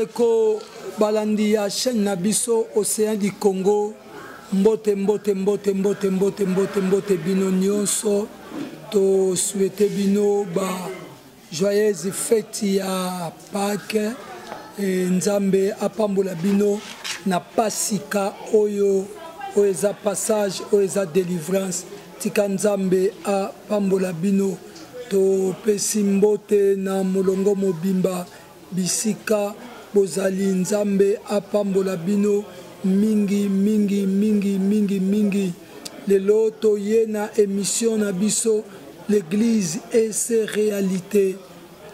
bandeko balandi ya chaîne Nabiso Océan du Congo mbote bino nyonso to souhaiter bino ba joyeuse fête ya Pâques et nzambe apambola bino na pasika oyo eza passage eza délivrance tika nzambe apambola bino to pesi mbote na molongo mobimba bisika bozali nzambe apambola bino mingi lelo toye na émission na biso l'église et ses réalités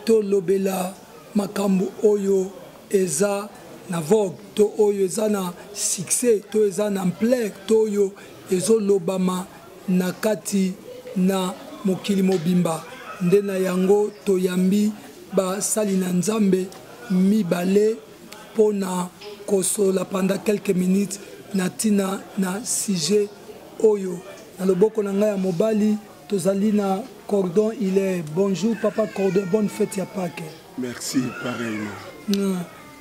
to lobela makambo oyo eza na vogue to oyo eza na succès to eza na ampleur to oyo ezolobama na kati na mokili mobimba nde na yango toyambi basali na nzambe mibale pona kosola pendant quelques minutes natina na sujet oyo na loboko na ngai ya mobali tozali na Cordon il est bonjour papa Cordon bonne fête ya Pâques. Merci pareillement.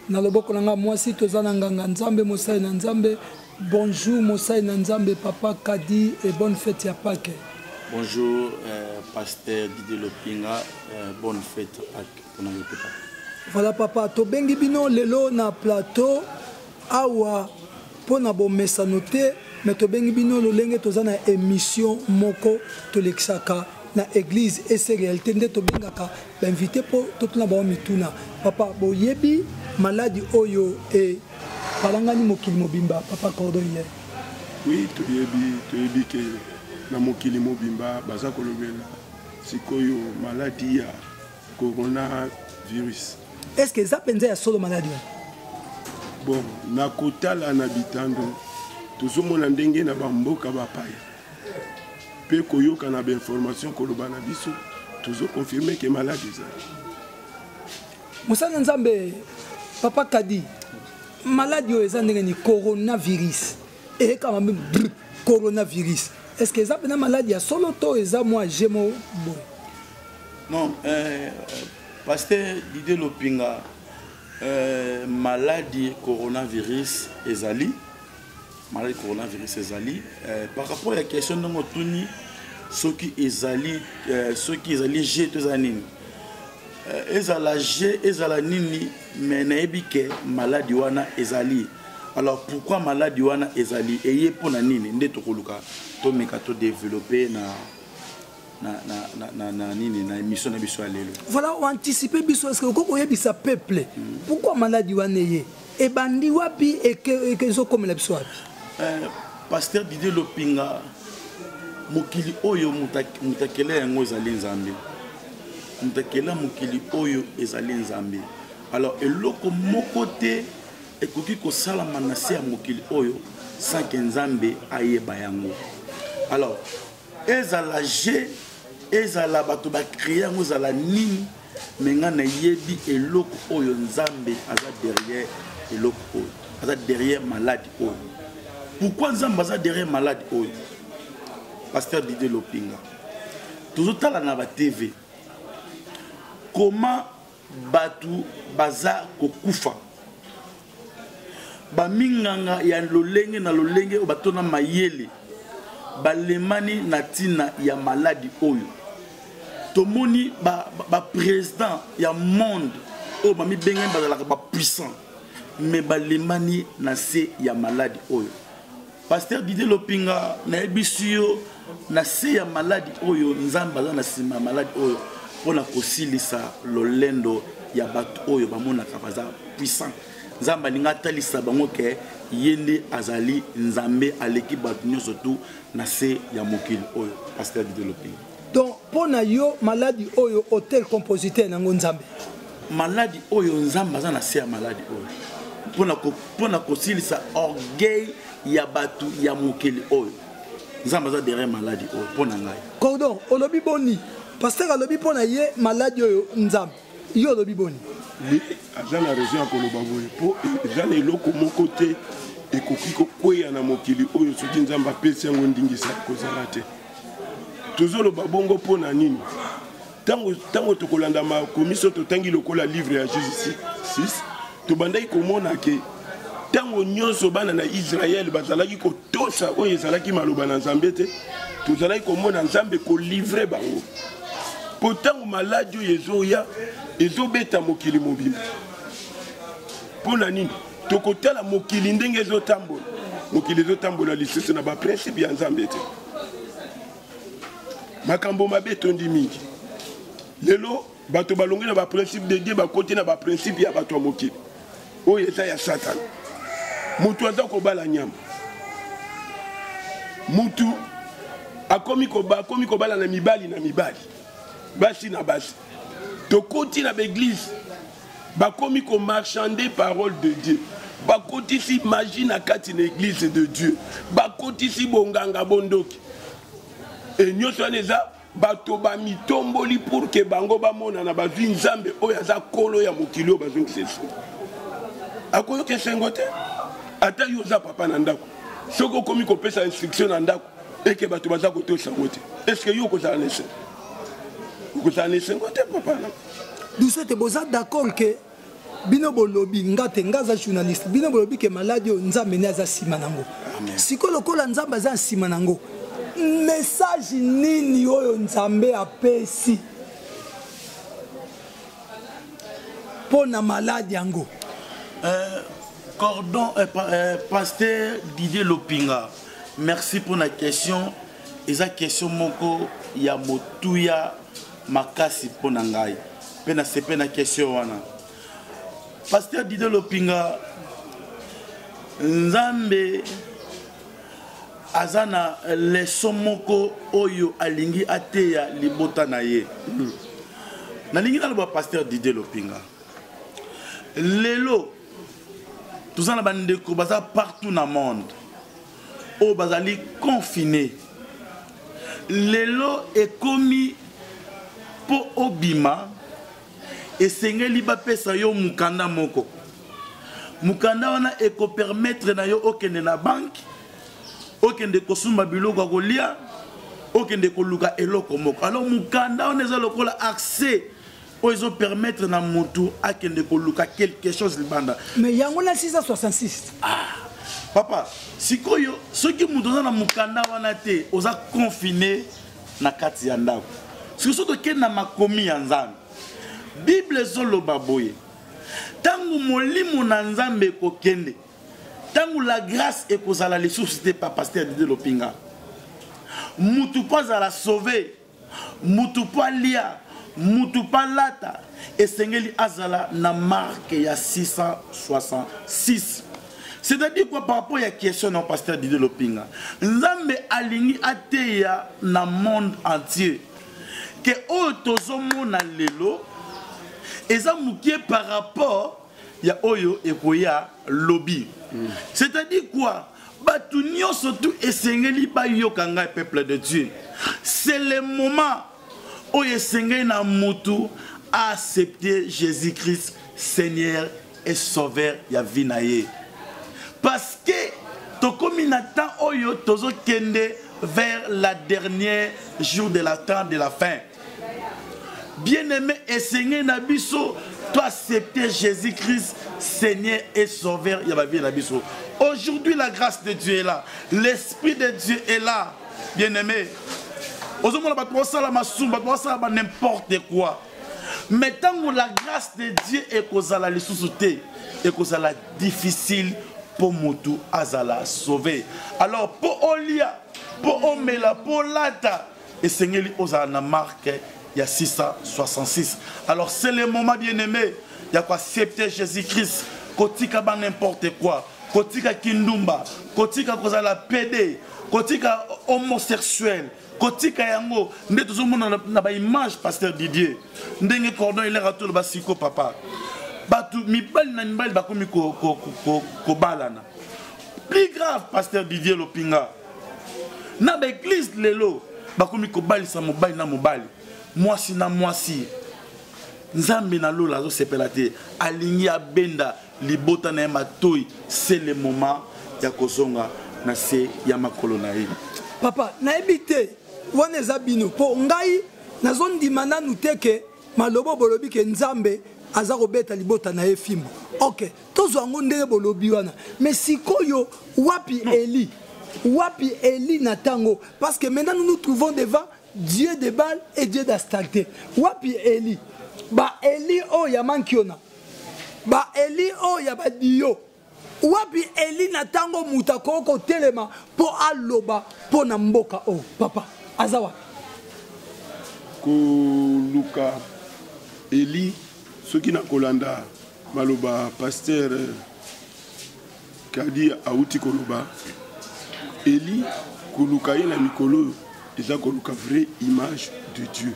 Na loboko na ngai mwasi tozana nganga nzambe mosai na nzambe bonjour mosai na nzambe papa Kadi et bonne fête ya Pâques. Bonjour pasteur Didier Lopinga bonne fête à Pâques. Voilà papa to bengi bino lelo na plateau awa pona bo mesa noté mais to bengi bino lolenge tozana émission moko to lexaka na église et ses réalités nde to bengaka invité pour tout na ba mituna papa boyebi maladie oyo et palangani mokili mobimba papa Cordon hier. Oui toyebi que na mokili mobimba baza kolobela sikoyo maladie ya coronavirus. Est-ce que ça pense à solo maladie? Bon, na kotala na bitando tozomona ndenge na bamboka bapaya pe koyoka na information koloba na biso tozo confirmer que maladie ça. Musana nzambe papa Kadi maladie eza ndenge ni coronavirus et quand même coronavirus. Est-ce que ça peut na maladie ya solo to eza moi jemo bon? Non, pasteur Didier Lopinga, maladie coronavirus ezali, maladie coronavirus ezali. Par rapport à la question de Motuni, ceux qui ezali G tous années, ezala G, ezala nini, mais naebike maladie wana ezali. Alors pourquoi maladie wana ezali? Et pour na nini, nde tokoluka, to meka to développer na émission na biso alelo. Voilà, on anticipe biso est-ce que ko yebisa peuple. Pourquoi maladie wane et bandi wapi et que zo comme la biso. Pasteur Didier Lopinga mokili oyo mutakela yango ezali nzambe. Mutakela mokili oyo ezali nzambe. Alors eloko mokote ekoki ko sala manase ya mokili oyo sans que nzambe ayeba yango. Alors ezala G ezala bato ba créer ngo ezala nini menga na yebi eloko oyo nzambe aza derrière eloko oyo aza derrière maladie oyo. Pourquoi nzambe aza derrière maladie oyo? Pasteur Didier Lopinga tozotala na ba TV comment batu baza kokufa ba minganga ya lolenge na lolenge batona mayele balemani na tina ya maladie oyo tomoni ba président ya monde o mami bengen bazalaka ba puissant mais balemani na se ya maladie oyo. Pasteur Didier Lopinga na ebisio na se ya maladie oyo nzamba baza na sima maladie oyo pona kosilisa lolendo ya bato oyo bamonaka baza puissant nzamba linga talisa bango ke yende azali nzambe aleki bato nyonso tu na se ya mokili oyo. Pasteur Didier Lopinga donc pona yo maladie oyo hôtel compositeur nango nzambe maladie oyo nzamba aza na se ya maladie oyo pona kosilisa orgueil ya bato ya mokili oyo nzamba aza derrière maladie oyo pona ngai. Cordon olobi boni pasteur alobi pona ye maladie oyo nzambe yo olobi boni aza na raison ya koloba boye po eza na eloko moko te ekoki kokweya na mokili oyo soki nzambe apesi yango ndingisa kozala te. Tozoloba bongo mpona nini tango tokolanda makomiso totangi lokola livre ya Jésus 6 tobandaki komona ke ntango nyonso bana na Israël bazalaki kotosa oyo ezalaki maloba na Nzambe te tozalaki komona Nzambe kolivre bango po ntango maladi oyo ezoya ezobeta mokili mobimba mpona nini tokotala mokili ndenge ezotambola mokili ezotambola lisusu na baprincipe ya Nzambe te makambo mabe etondi mingi lelo bato balongi na baprincipe de Dieu bakoti na baprincipe ya bato ya mokili oyo eza ya Satana mutu aza kobala nyama mutu akomi kobala na mibali basi na basi tokoti na baeglise bakomi komarchande parole de Dieu bakotisi magie na kati na église de Dieu bakotisi bonganga bondoki et nyonso wana eza bato bamitomboli pour ke bango bamona na bazwi Nzambe oyo aza kolo ya mokili oyo bazongisa akoyoka esengo te ata yo oza papa na ndako soki okomi kopesa instruction na ndako eke bato baza kotosa ngo te estce yo okozala na esengo te papa na Doucette boza d'accord que bino bolobi ngate ngaza journaliste bino bolobi ke maladi Nzambe ne aza sima nango sikolo kola Nzambe aza sima nango message nini oyo Nzambe apesi pona maladi yango Cordon Pasteur Didier Lopinga, merci pour la question. Et la question moko ya motuya makasi pour nangai. Pena c'est pena question wana. Pasteur Didier Lopinga, Nzambe azana leso moko oyo alingi ateya libota na ye. Nalingi na le Pasteur Didier Lopinga. Lelo tous les bandeko baza partout dans le monde au bazali confiné lelo ekomi po obima esengeli bapesa yo mukanda moko mukanda wana eko permettre na yo okende na banque okende kosumba biloko kolia okende koluka eloko moko alors mukanda wana eza lokola accès ils ont permettre na mutu akende koluka quelque chose libanda mais yango na 666 papa sikoyo soki mutu na mukanda wana te oza confiné na kati ya ndako soki to na makomi ya Nzambe Bible zoloba boye tangu molimo na Nzambe kokende tangu la grâce ekozala lisusu te pa Pasteur Didier Lopinga mutu pas à la sauver mutu pas lia mutu palata esengeli azala na marque ya 666. C'est-à-dire quoi par rapport à la question de Pasteur Didier Lopinga Nzambe alingi ateya na monde entier que otozomo na lelo eza mukie par rapport ya oyo ekoya lobby. C'est-à-dire quoi batu nyonso tu esengeli ba yokanga peuple de Dieu. C'est le moment où esengeli na mutu a accepté Jésus-Christ Seigneur et Sauveur ya vie na ye. Parce que tokomi na temps oyo tozo kende vers la dernière jour de la temps de la fin. Bien-aimé esengeli na biso to accepter Jésus-Christ Seigneur et Sauveur ya vie na biso. Aujourd'hui la grâce de Dieu est là, l'esprit de Dieu est là. Bien-aimé ozomona bato basala masumba basala ba n'importe quoi. Mais tant que la grâce de Dieu est kozala lisusu te et kozala difficile pour mutu azala sauver. Alors pour olia, pour omela, pour lata et sengeli ozala na marque il y a 666. Alors c'est le moment bien-aimé, il y a quoi accepter Jésus-Christ, kotika ba n'importe quoi, kotika kindumba, kotika kozala PD, kotika homosexuel. Kotika yango nde tozomona na ba image Pasteur Didier ndenge cordon il est retour ba siko papa batu mibali na mibali bakomi ko balana plus grave Pasteur Didier Lopinga na ba église lelo bakomi ko balisa mobali na mobali mwasi na mwasi Nzambe na lola zo sepelate alingi abenda libota na matoi. C'est le moment ya kozonga na se ya makolo na ye papa na ebite wana eza bino po ngai nazondima nanu te ke malobo bolobi ke Nzambe aza kobeta libota na ye fimbo. Ok, tozwa ngo ndenge bolobi wana mais sikoyo wapi Eli na tango parce que maintenant nous nous trouvons devant Dieu de Baal et Dieu d'Astarté. Wapi Eli ba Eli o ya mankiona ba Eli o ya badio wapi Eli na tango mutakoko telema po aloba po na mboka o papa azawa ko luka Eli soki na kolanda maloba pasteur Kadi auti koloba Eli koluka ye na mikolo eza koluka vraie image de Dieu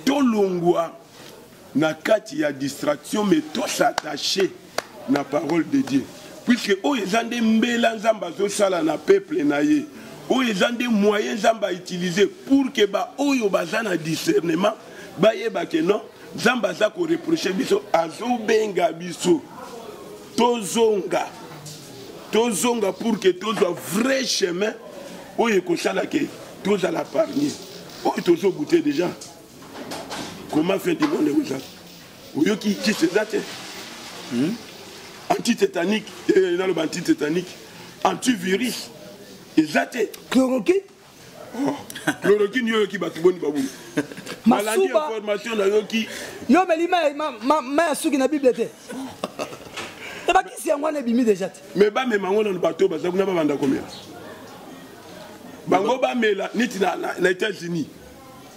tolongwa na kati ya distraction mais to s'attacher na parole de Dieu puisque o ezande mbela nzamba zo sala na peuple na ye o ezande moyen nzamba utiliser pour que ba oyo bazana discernement ba yeba que non nzamba za ko reprocher biso azo benga biso tozonga pour que tozo vrai chemin oyo ko sala que tozo la parmi oyo tozo goûter déjà. Comment faire du monde aux autres? Ou qui se date anti-tétanique, anti-tétanique, antivirus, exact. Chloroquine? Chloroquine, yo qui bat bon babou. Maladie information na yo qui. Yo mais ma souki na Bible était. Et ba qui si ngwana bimi déjà. Mais ba me mango na bateau ba zakuna ba banda combien? Bango ba mela niti na États-Unis.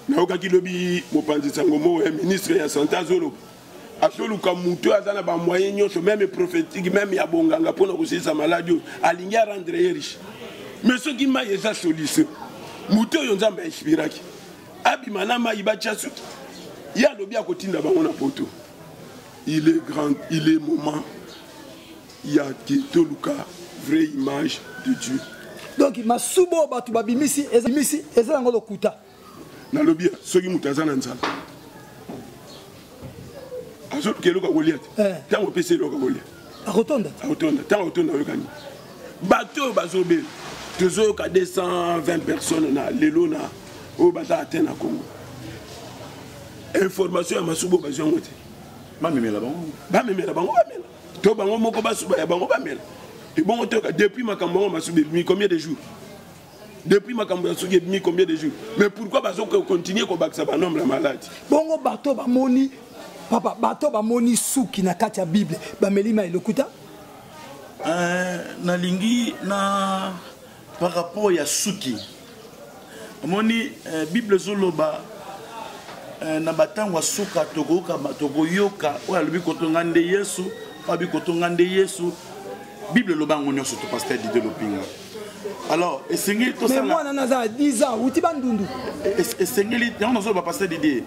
Na okaki lobi mopanzi sango mo ministre ya santé azolo asoluka mutu azana ba moyen nyonso même prophétique même ya bonganga pona kusisa maladie alingi rendre riche mais ce qui m'a eza solution mutu yo nzamba inspiraki abimana ma ibacha suki ya lobi akotinda bango na poto il est grand il est moment il y a toluka vraie image de Dieu donc masubo batu babimisi eza ngolo kuta na lobia soki mutazana nzala azo keloka Goliath tango pese loka Goliath akotonda tango tonda yokani bato bazobe tozo ka 220 personnes na lelo na o bata atena Congo information ya masubo bazongo te ba memela bango to bango moko basuba ya bango bamela et bon toka depuis makambo masube combien de jours depuis ma campagne, mis combien de jours? Mais pourquoi parce qu'on continue à combattre ça, nombre la maladie? Bongo bato ba moni, papa bato ba moni souki na kati ya Bible, ba melima ilokuta? Na lingi na par rapport ya souki. Moni Bible zoloba na batangwa suka togo yoka o alubi kotongande Yesu, abi kotongande Yesu. Bible loba ngonyo surtout pasteur Didier Lopinga. Alors, essayez tout ça. Mais moi, on a 10 ans, où tu vas nous dire? Essayez, on a passer d'idée.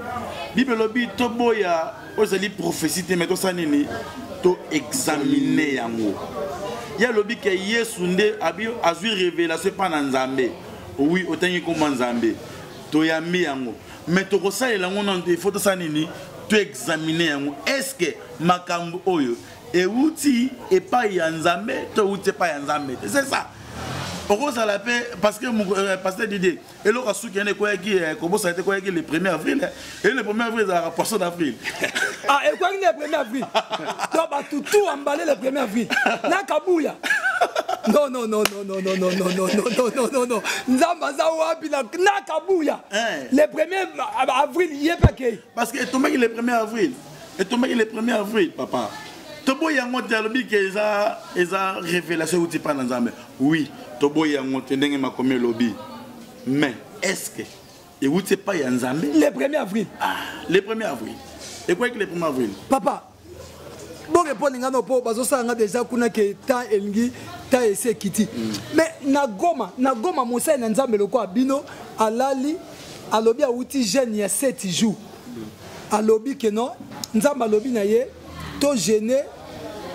Bible lobby, to boya, osali prophétie, mais tout ça nini, to examiner yango. Il y a lobby que Yesu nde abi azui révélation pas dans Nzambe. Oui, autant y comme Nzambe. To yami yango. Mais to kosa elango non de photo ça nini, to examiner yango. Est-ce que makambo oyo et outi et pas Nzambe, to outi pas Nzambe. C'est ça. Pourquoi ça la paix? Parce que mon pasteur Didier, et l'autre sou qui est quoi qui comment ça a été quoi qui le 1er avril et le 1er avril c'est la poisson d'avril. Ah et quoi qui est le 1er avril? Toi bah tout emballé le 1er avril. Na kabouya. Non. Nzamba za wapi na kabouya. Le 1er avril il est pas que. Parce que tout le monde le 1er avril. Et tout le monde le 1er avril papa. Tobo yango dialobi que eza révélation outi pas dans Nzambe. Oui, tobo yango ndenge makomé lobby. Mais est-ce que et outi pas ya Nzambe le 1er avril. Ah, le 1er avril. Et quoi que le 1er avril? Papa. Bon répondre ngano po bazo sanga déjà kuna ke ta elingi ta ese kiti. Mais na goma mosa na Nzambe loko abino alali alobi a outi jeune ya 7 jours. Alobi que non, Nzamba alobi na ye to gêner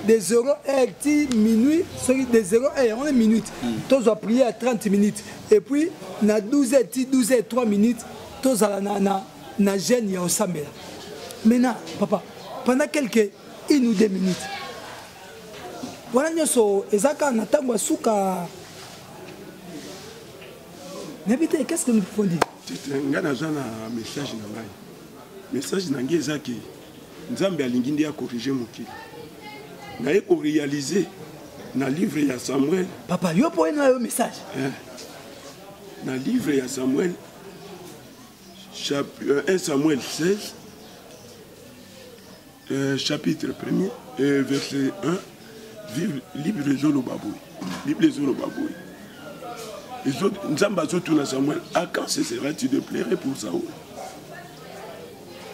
des 0h minuit, des 0h, on est minutes. Tous ont prié à 30 minutes. Et puis, na 12h 3 minutes, tous na gêne ya osambela. Maintenant, papa, pendant quelques 1 ou 2 minutes. Voilà nyoso ezaka na tango suka. N'habitez, qu'est-ce que nous pouvons dire? C'est un message na ngai. Message na ngai ezaki Nzambe alingi ndi a corriger mokili. naye ko réaliser na livre ya Samuel. Papa, yo pour un message. Dans le livre de Samuel, 1 Samuel 16, chapitre 1er, verset 1, livre de Zolobaboui. Livre de Zolobaboui. Nzamba Zotuna Samuel, à quand cesseras-tu de pleurer pour Saoul?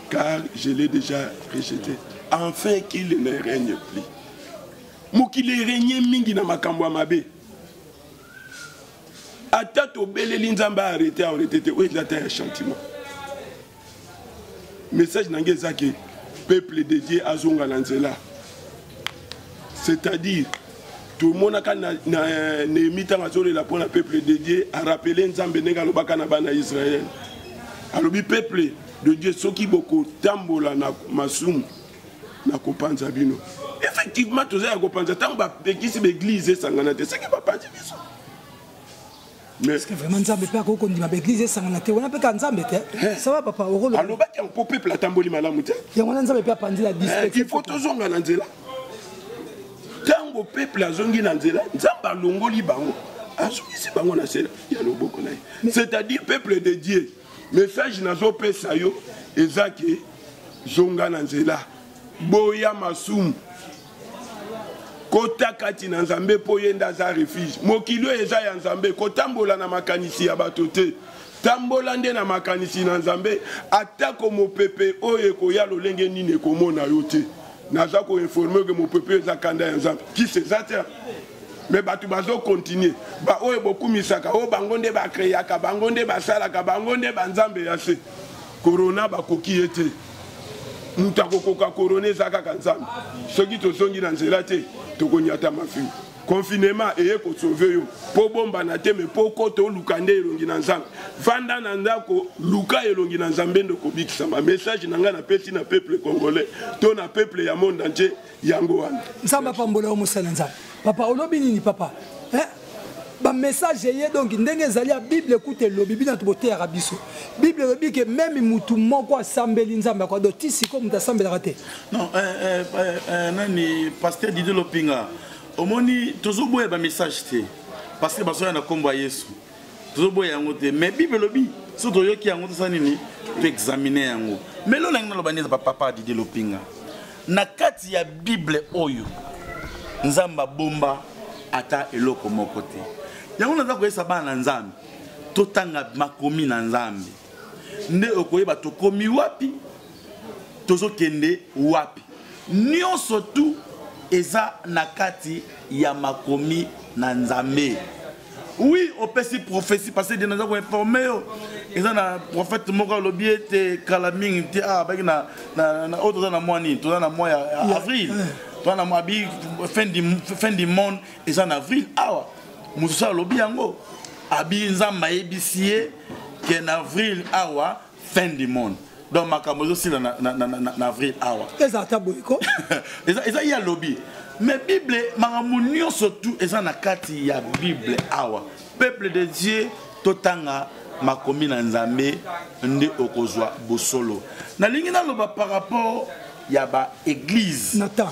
Car je l'ai déjà rejeté, afin qu'il ne règne plus. Mokili règne mingi na makambo ya mabe. Ata tobeleli nzamba arrêté en retraité où il a un chantiment. Message nange ezaki peuple dédié à zonga nanzela. C'est-à-dire tout le monde a némita mazole la pour un peuple dédié à rappeler nzambe nenga lobaka na bana Israël. Alobi peuple de Dieu soki boko tambola na masum na kopanza bino. Effectivement tous ya kopanza tamba pekisi l'église sangana te c'est que pas panza biso. Mais est-ce que vraiment Nzambe peut qu'on dit ma église sanganate on a pas Nzambe ça va papa au rôle alors ba ki en peuple atamboli malamu te ya on Nzambe peut pandi la disque il faut tozonga na nzela tango peuple azongi na nzela Nzamba longoli bango azongisi bango na sela ya loboko na ye c'est-à-dire peuple de Dieu message nazo pesa yo ezaki zonga na nzela boya masumu kota kati na nzambe po yenda za refuge mokilo eza ya nzambe kotambola na makanisi ya bato te tambola nde na makanisi na nzambe atako mopepe oyo ekoya lolenge nini ekomona yo te naza ko informer que mopepe eza kanda ya nzambe ki seza te mais bato bazo continuer ba oyo bokumisaka o bango nde bakreaka bango nde basalaka bango nde banzambe ya se corona bakoki ete mutu akokoka korona eza kaka nzambe soki tozongi na nzela te tokonyata mafi confinement eye kosauve yo po bomba na te me po koto oluka nde elongi na nzambe vanda na ndako luka elongi na nzambe ndo kobikisama message na ngai napesi na peuple congolais to na peuple ya monde entier yango wana nzambe apambola omosala nzambe papa olobi nini papa ba message ye donc ndenge ezali ya bible écoute lobi bina toboteyaka biso bible lobi ke même mutu moko asambeli nzambe akwa do ti siko mutu asambelaka te non nani pasteur Didier Lopinga omoni tozoboya ba message te parce que basoya na kombo ya Yesu tozoboya yango te mais bible lobi so toyoki yango tosala nini to examiner yango mais lo nangi naloba neza papa Didier Lopinga na kati ya bible oyo nzamba bomba ata eloko moko te yango naza koyesa bana na nzambe totanga makomi na nzambe nde okoyeba tokomi wapi tozokende wapi nyonso tu eza na kati ya makomi na nzambe. Oui, opesi prophétie parce que naza ko informer yo eza na prophète moko lobi ete kalaming te baki na auto na mois ni to na mois ya avril to na mois bi fin du monde eza na avril awa musa lobi yango abi nzamba ebisie que na avril awa fin du monde donc makambo aussi na avril awa eza taboiko eza ya lobi mais bible makambo nyonso tu eza na kati ya bible awa peuple de Dieu totanga makomi na nzambe nde okozwa bosolo nalingi naloba par rapport ya ba église Nathan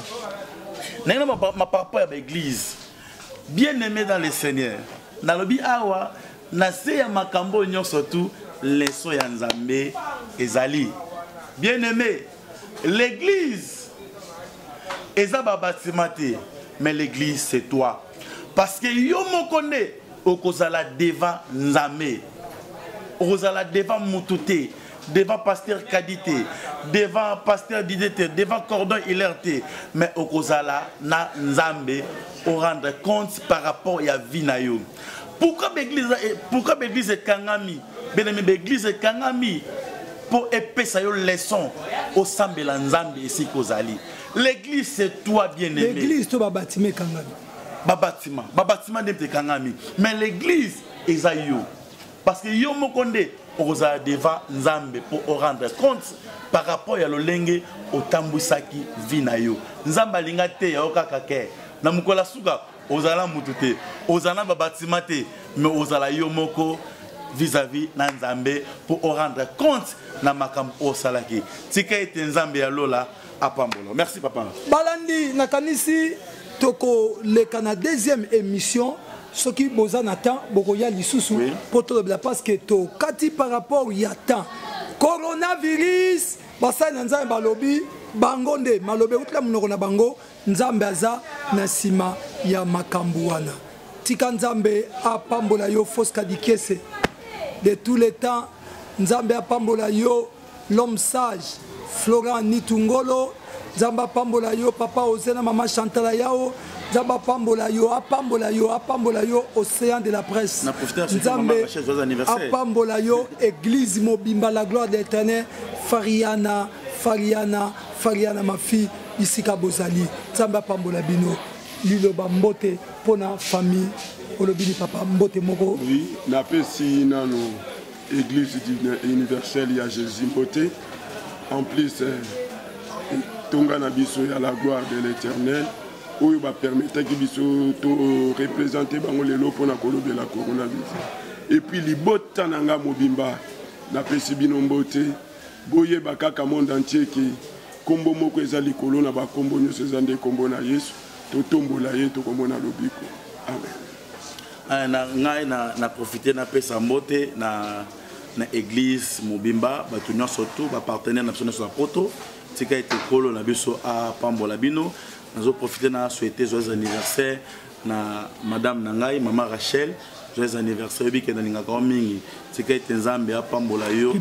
nalingi ma par rapport ya ba église bien aimé dans le Seigneur nalobi awa na se ya makambo nyonso tu leso ya nzambe ezali bien aimé l'église eza ba bâtiment te mais l'église c'est toi parce que yo moko nde okozala devant nzambe okozala devant mututé devant pasteur Kadité devant pasteur Didete devant cordon Hilaire mais okozala na nzambe au rendre compte par rapport à vie na yo pourquoi l'église est kangami bien aimé l'église est kangami pour épesa yo leçon au sambela nzambe ici kozali l'église c'est toi bien aimé l'église to ba bâtiment kangami bâtiment de kangami mais l'église est à yo parce que yo mokonde oza devant nzambe pour rendre compte par rapport à lolenge otambusaki vina yo nzamba linga te ya okaka ke na mukola suka ozala mutute ozana ba bâtiment te mais ozala yo moko vis-à-vis na nzambe pour rendre compte na makambo osalaki tika ete nzambe ya lola apambola. Merci papa. Balandi nakanisi toko leka na deuxième émission ce qui boza na temps bokoya lisusu pour tout le parce que to kati par rapport ya temps coronavirus basai na nzambe balobi bango nde malobe utla munoko na bango nzambe aza na sima ya makambo wana tika nzambe apambola yo Foska Dikese de tous les temps nzambe apambola yo l'homme sage Florent Nitungolo nzambe apambola yo papa Ozena mama Chantala yao nzambe apambola yo océan de la presse nzambe apambola yo église mobimba la gloire de l'Éternel Fariana ma fille bisika bozali nzambe apambola bino liloba mbote pona famille olobini papa mbote moko oui na pesi nano église universelle ya Jésus mbote en plus tonga na biso ya la gloire de l'Éternel oyo ba permettre ki biso to représenter bango lelo pona kolobela coronavirus et puis libota nanga mobimba na pesi bino mbote boye bakaka monde entier ki kombo moko ezali likolo na ba kombo nyonso ezande kombo na Yesu to tombola ye to komona lobiko amen na ngai na profiter na pesa mbote na église mobimba batu nyonso to ba partenaire na biso na poto tika ete kolo na biso a pambola bino nazo profiter na souhaiter joyeux anniversaire na madame nangai mama Rachel joyeux anniversaire bi kena linga ko mingi tika ete nzambe a pambola yo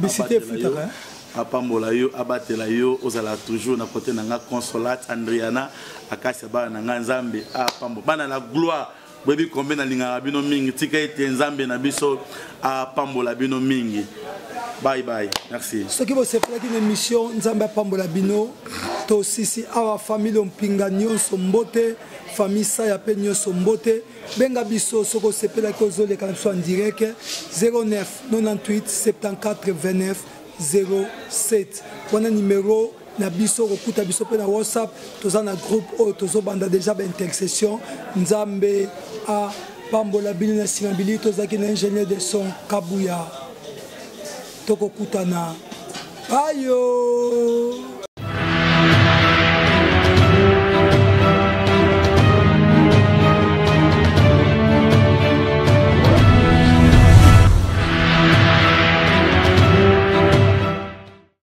apambola yo abatela yo ozala toujours na côté nanga Consolate Andriana akasi ba nanga nzambe a pambola bana la gloire bebi combien na linga bino mingi tika ete nzambe na biso a pambola bino mingi. Bye bye, merci. Ce qui va se faire une émission, Nzamba Pambola Bino, to sisi awa famille Mpinga nyonso mbote, famille Saya pe nyonso mbote, benga biso soko sepela ko zole kana so en direct 09 98 74 29 07. Wana numéro na biso okuta biso pe na WhatsApp, toza na groupe o tozo banda déjà ba intercession, Nzambe a Pambola Bino na simabili toza ki na ingénieur de son Kabuya. Toko kutana ayo